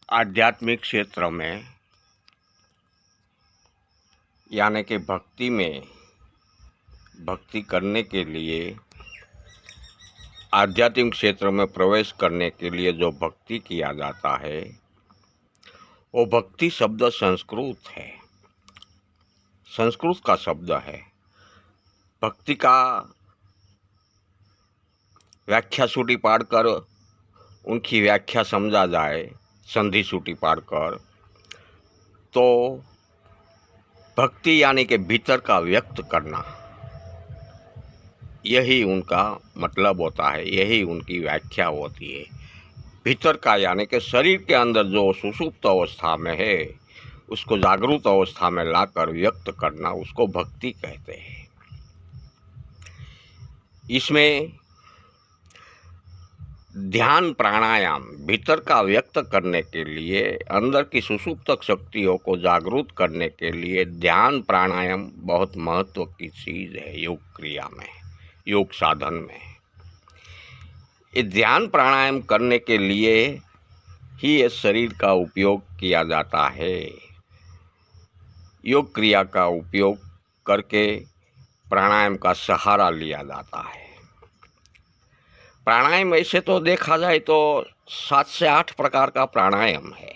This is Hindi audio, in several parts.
आध्यात्मिक क्षेत्र में यानी कि भक्ति में भक्ति करने के लिए आध्यात्मिक क्षेत्र में प्रवेश करने के लिए जो भक्ति किया जाता है वो भक्ति शब्द संस्कृत है, संस्कृत का शब्द है। भक्ति का व्याख्या सूटी पाड़कर उनकी व्याख्या समझा जाए, संधि सूटी पाड़कर, तो भक्ति यानी कि भीतर का व्यक्त करना, यही उनका मतलब होता है, यही उनकी व्याख्या होती है। भीतर का यानी कि शरीर के अंदर जो सुषुप्त अवस्था में है उसको जागृत अवस्था में लाकर व्यक्त करना, उसको भक्ति कहते हैं। इसमें ध्यान प्राणायाम भीतर का व्यक्त करने के लिए, अंदर की सुषुप्त शक्तियों को जागृत करने के लिए ध्यान प्राणायाम बहुत महत्व की चीज़ है। योग क्रिया में, योग साधन में ये ध्यान प्राणायाम करने के लिए ही ये शरीर का उपयोग किया जाता है। योग क्रिया का उपयोग करके प्राणायाम का सहारा लिया जाता है। प्राणायाम ऐसे तो देखा जाए तो 7 से 8 प्रकार का प्राणायाम है,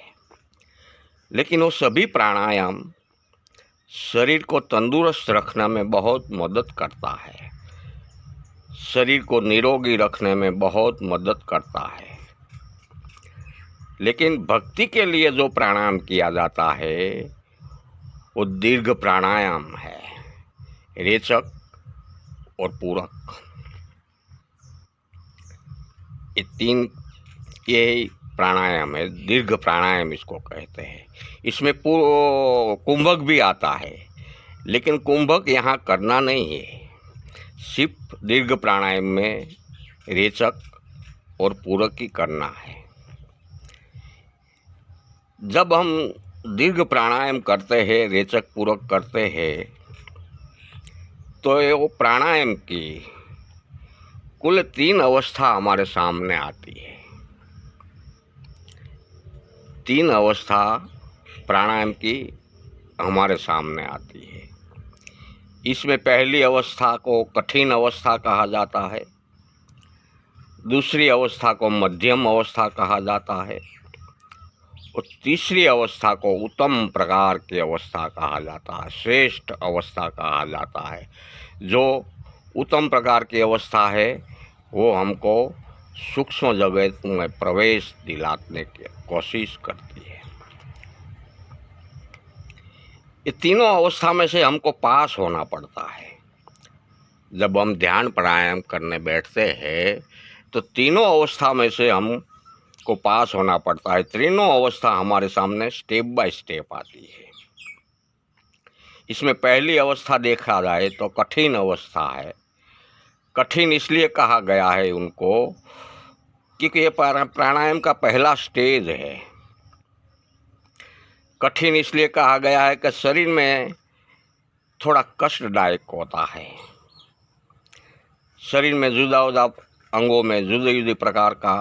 लेकिन वो सभी प्राणायाम शरीर को तंदुरुस्त रखने में बहुत मदद करता है, शरीर को निरोगी रखने में बहुत मदद करता है। लेकिन भक्ति के लिए जो प्राणायाम किया जाता है वो दीर्घ प्राणायाम है, रेचक और पूरक। ये 3 यही प्राणायाम है, दीर्घ प्राणायाम इसको कहते हैं। इसमें कुंभक भी आता है, लेकिन कुंभक यहाँ करना नहीं है, सिर्फ दीर्घ प्राणायाम में रेचक और पूरक ही करना है। जब हम दीर्घ प्राणायाम करते हैं, रेचक पूरक करते हैं, तो ये वो प्राणायाम की कुल 3 अवस्था हमारे सामने आती है। 3 अवस्था प्राणायाम की हमारे सामने आती है। इसमें पहली अवस्था को कठिन अवस्था कहा जाता है, दूसरी अवस्था को मध्यम अवस्था कहा जाता है और तीसरी अवस्था को उत्तम प्रकार की अवस्था कहा जाता है, श्रेष्ठ अवस्था कहा जाता है। जो उत्तम प्रकार की अवस्था है वो हमको सूक्ष्म जगत में प्रवेश दिलाने की कोशिश करती है। ये तीनों अवस्था में से हमको पास होना पड़ता है। जब हम ध्यान प्राणायाम करने बैठते हैं तो तीनों अवस्था में से हमको पास होना पड़ता है। तीनों अवस्था हमारे सामने स्टेप बाय स्टेप आती है। इसमें पहली अवस्था देखा जाए तो कठिन अवस्था है। कठिन इसलिए कहा गया है उनको क्योंकि ये प्राणायाम का पहला स्टेज है। कठिन इसलिए कहा गया है कि शरीर में थोड़ा कष्टदायक होता है। शरीर में जुदा जुदा अंगों में जुदे जुदे प्रकार का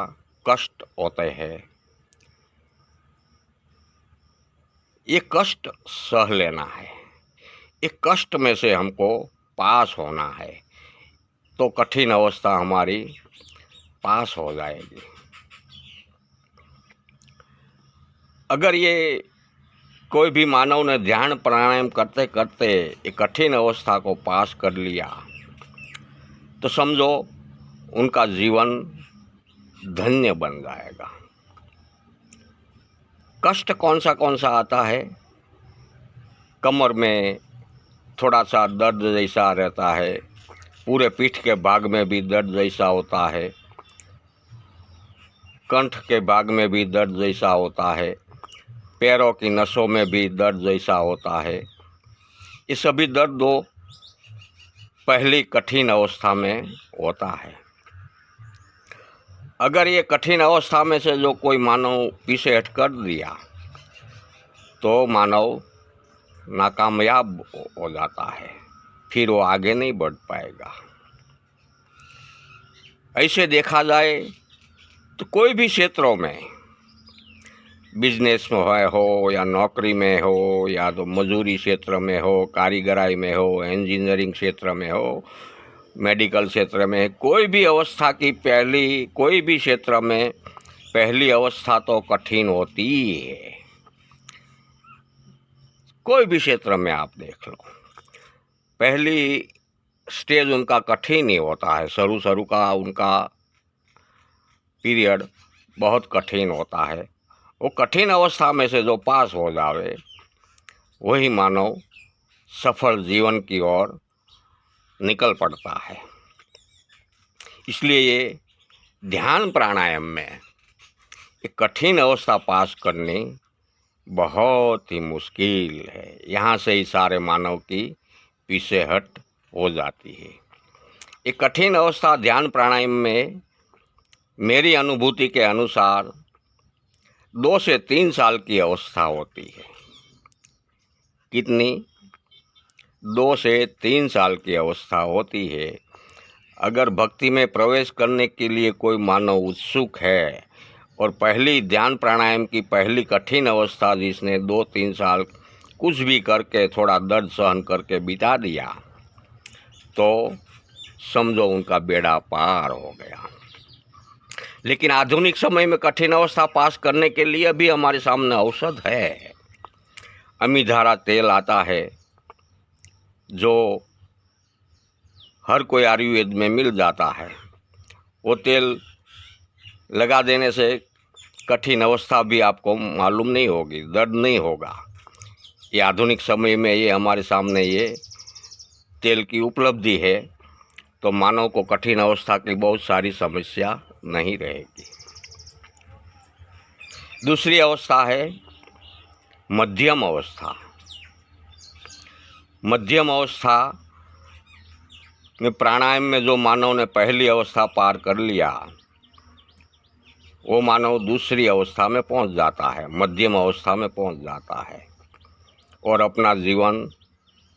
कष्ट होते हैं। ये कष्ट सह लेना है, ये कष्ट में से हमको पास होना है, तो कठिन अवस्था हमारी पास हो जाएगी। अगर ये कोई भी मानव ने ध्यान प्राणायाम करते करते एक कठिन अवस्था को पास कर लिया तो समझो उनका जीवन धन्य बन जाएगा। कष्ट कौन सा आता है? कमर में थोड़ा सा दर्द जैसा रहता है, पूरे पीठ के भाग में भी दर्द जैसा होता है, कंठ के भाग में भी दर्द जैसा होता है, पैरों की नसों में भी दर्द जैसा होता है। ये सभी दर्द पहली कठिन अवस्था में होता है। अगर ये कठिन अवस्था में से जो कोई मानव पीछे हट कर दिया तो मानव नाकामयाब हो जाता है, फिर वो आगे नहीं बढ़ पाएगा। ऐसे देखा जाए तो कोई भी क्षेत्रों में बिजनेस में हो या नौकरी में हो या तो मजदूरी क्षेत्र में हो, कारीगराई में हो, इंजीनियरिंग क्षेत्र में हो, मेडिकल क्षेत्र में, कोई भी अवस्था की पहली, कोई भी क्षेत्र में पहली अवस्था तो कठिन होती ही है। कोई भी क्षेत्र में आप देख लो, पहली स्टेज उनका कठिन ही होता है। शुरू का उनका पीरियड बहुत कठिन होता है। वो कठिन अवस्था में से जो पास हो जावे वही मानव सफल जीवन की ओर निकल पड़ता है। इसलिए ये ध्यान प्राणायाम में एक कठिन अवस्था पास करनी बहुत ही मुश्किल है। यहाँ से ही सारे मानव की पीछे हट हो जाती है। एक कठिन अवस्था ध्यान प्राणायाम में मेरी अनुभूति के अनुसार 2 से 3 साल की अवस्था होती है। कितनी? 2 से 3 साल की अवस्था होती है। अगर भक्ति में प्रवेश करने के लिए कोई मानव उत्सुक है और पहली ध्यान प्राणायाम की पहली कठिन अवस्था जिसने 2-3 साल कुछ भी करके थोड़ा दर्द सहन करके बिता दिया तो समझो उनका बेड़ा पार हो गया। लेकिन आधुनिक समय में कठिन अवस्था पास करने के लिए भी हमारे सामने औषध है। अमीधारा तेल आता है जो हर कोई आयुर्वेद में मिल जाता है। वो तेल लगा देने से कठिन अवस्था भी आपको मालूम नहीं होगी, दर्द नहीं होगा। ये आधुनिक समय में ये हमारे सामने ये तेल की उपलब्धि है तो मानव को कठिन अवस्था की बहुत सारी समस्या नहीं रहेगी। दूसरी अवस्था है मध्यम अवस्था। मध्यम अवस्था में प्राणायाम में जो मानव ने पहली अवस्था पार कर लिया वो मानव दूसरी अवस्था में पहुंच जाता है, मध्यम अवस्था में पहुंच जाता है और अपना जीवन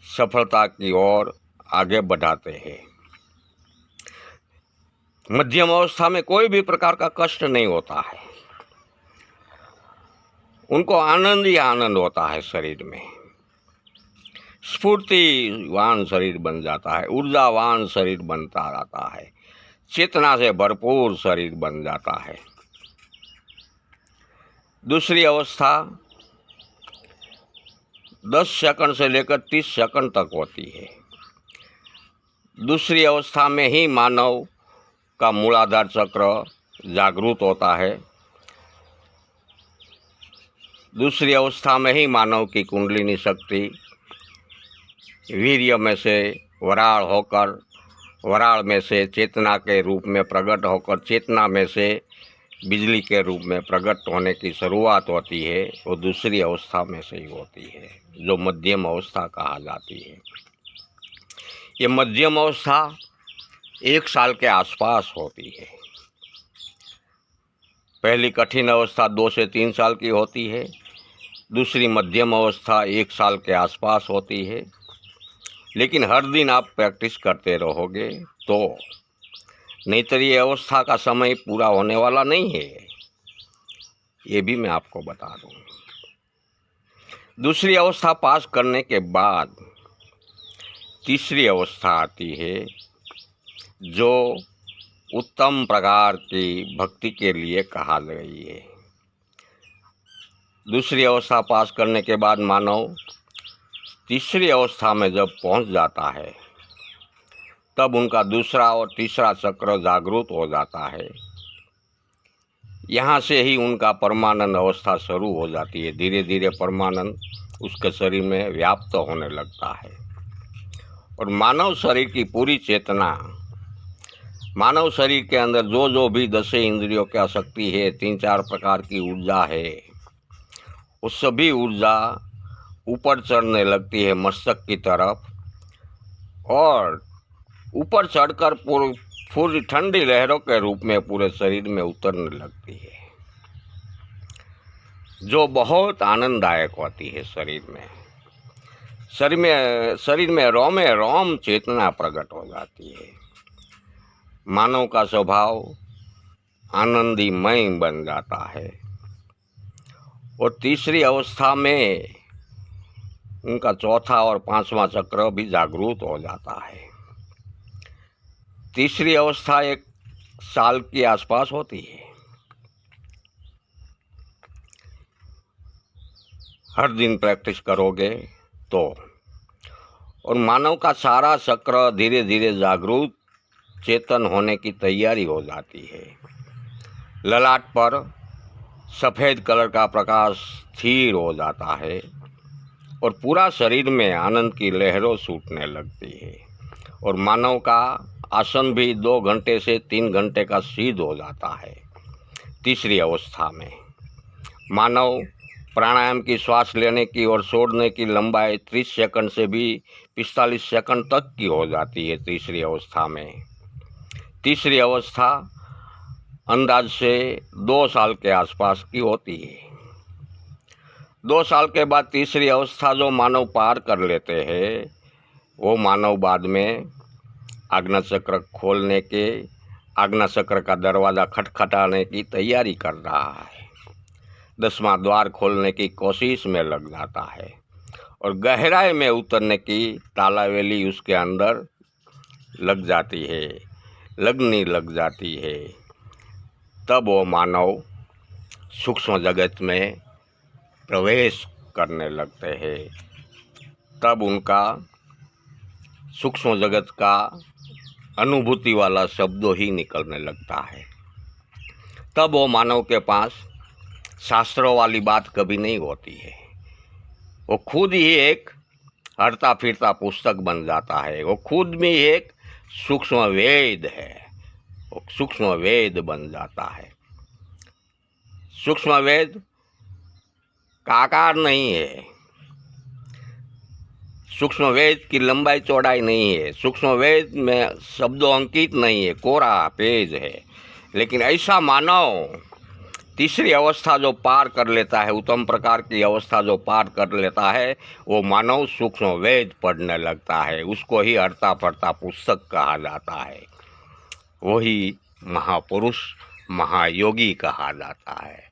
सफलता की ओर आगे बढ़ाते हैं। मध्यम अवस्था में कोई भी प्रकार का कष्ट नहीं होता है, उनको आनंद ही आनंद होता है। शरीर में स्फूर्तिवान शरीर बन जाता है, ऊर्जावान शरीर बनता रहता है, चेतना से भरपूर शरीर बन जाता है। दूसरी अवस्था 10 सेकंड से लेकर 30 सेकंड तक होती है। दूसरी अवस्था में ही मानव का मूलाधार चक्र जागृत होता है। दूसरी अवस्था में ही मानव की कुंडलिनी शक्ति वीर्य में से वराळ होकर, वराळ में से चेतना के रूप में प्रकट होकर, चेतना में से बिजली के रूप में प्रकट होने की शुरुआत होती है। वो दूसरी अवस्था में से ही होती है जो मध्यम अवस्था कहा जाती है। ये मध्यम अवस्था 1 साल के आसपास होती है। पहली कठिन अवस्था 2 से 3 साल की होती है, दूसरी मध्यम अवस्था 1 साल के आसपास होती है। लेकिन हर दिन आप प्रैक्टिस करते रहोगे तो, नहीं तो ये अवस्था का समय पूरा होने वाला नहीं है, ये भी मैं आपको बता दूं। दूसरी अवस्था पास करने के बाद तीसरी अवस्था आती है जो उत्तम प्रकार की भक्ति के लिए कहा गई है। दूसरी अवस्था पास करने के बाद मानव तीसरी अवस्था में जब पहुंच जाता है तब उनका दूसरा और तीसरा चक्र जागृत हो जाता है। यहाँ से ही उनका परमानंद अवस्था शुरू हो जाती है। धीरे धीरे परमानंद उसके शरीर में व्याप्त होने लगता है और मानव शरीर की पूरी चेतना, मानव शरीर के अंदर जो जो भी 10 इंद्रियों की शक्ति है, 3-4 प्रकार की ऊर्जा है, वो सभी ऊर्जा ऊपर चढ़ने लगती है मस्तक की तरफ और ऊपर चढ़कर पूरी ठंडी लहरों के रूप में पूरे शरीर में उतरने लगती है, जो बहुत आनंददायक होती है। शरीर में रोमे रोम चेतना प्रकट हो जाती है। मानव का स्वभाव आनंदीमय बन जाता है और तीसरी अवस्था में उनका चौथा और पांचवा चक्र भी जागृत हो जाता है। तीसरी अवस्था 1 साल के आसपास होती है। हर दिन प्रैक्टिस करोगे तो, और मानव का सारा चक्र धीरे धीरे जागरूक चेतन होने की तैयारी हो जाती है। ललाट पर सफ़ेद कलर का प्रकाश स्थिर हो जाता है और पूरा शरीर में आनंद की लहरों छूटने लगती है, और मानव का आसन भी 2 घंटे से 3 घंटे का सिद्ध हो जाता है। तीसरी अवस्था में मानव प्राणायाम की श्वास लेने की और छोड़ने की लंबाई 30 सेकंड से भी 45 सेकंड तक की हो जाती है। तीसरी अवस्था में तीसरी अवस्था अंदाज से 2 साल के आसपास की होती है। 2 साल के बाद तीसरी अवस्था जो मानव पार कर लेते हैं, वो मानव बाद में आज्ञा चक्र खोलने के, आज्ञा चक्र का दरवाज़ा खटखटाने की तैयारी कर रहा है। 10वां द्वार खोलने की कोशिश में लग जाता है और गहराई में उतरने की तालावेली उसके अंदर लग जाती है, लगनी लग जाती है। तब वो मानव सूक्ष्म जगत में प्रवेश करने लगते हैं। तब उनका सूक्ष्म जगत का अनुभूति वाला शब्द ही निकलने लगता है। तब वो मानव के पास शास्त्रों वाली बात कभी नहीं होती है। वो खुद ही एक हरता फिरता पुस्तक बन जाता है। वो खुद में एक सूक्ष्म वेद है। वो सूक्ष्म वेद बन जाता है। सूक्ष्म वेद का आकार नहीं है, सूक्ष्म वेद की लंबाई चौड़ाई नहीं है, सूक्ष्म वेद में शब्दों अंकित नहीं है, कोरा पेज है। लेकिन ऐसा मानव तीसरी अवस्था जो पार कर लेता है, उत्तम प्रकार की अवस्था जो पार कर लेता है, वो मानव सूक्ष्म वेद पढ़ने लगता है। उसको ही हरता फरता पुस्तक कहा जाता है। वही महापुरुष महायोगी कहा जाता है।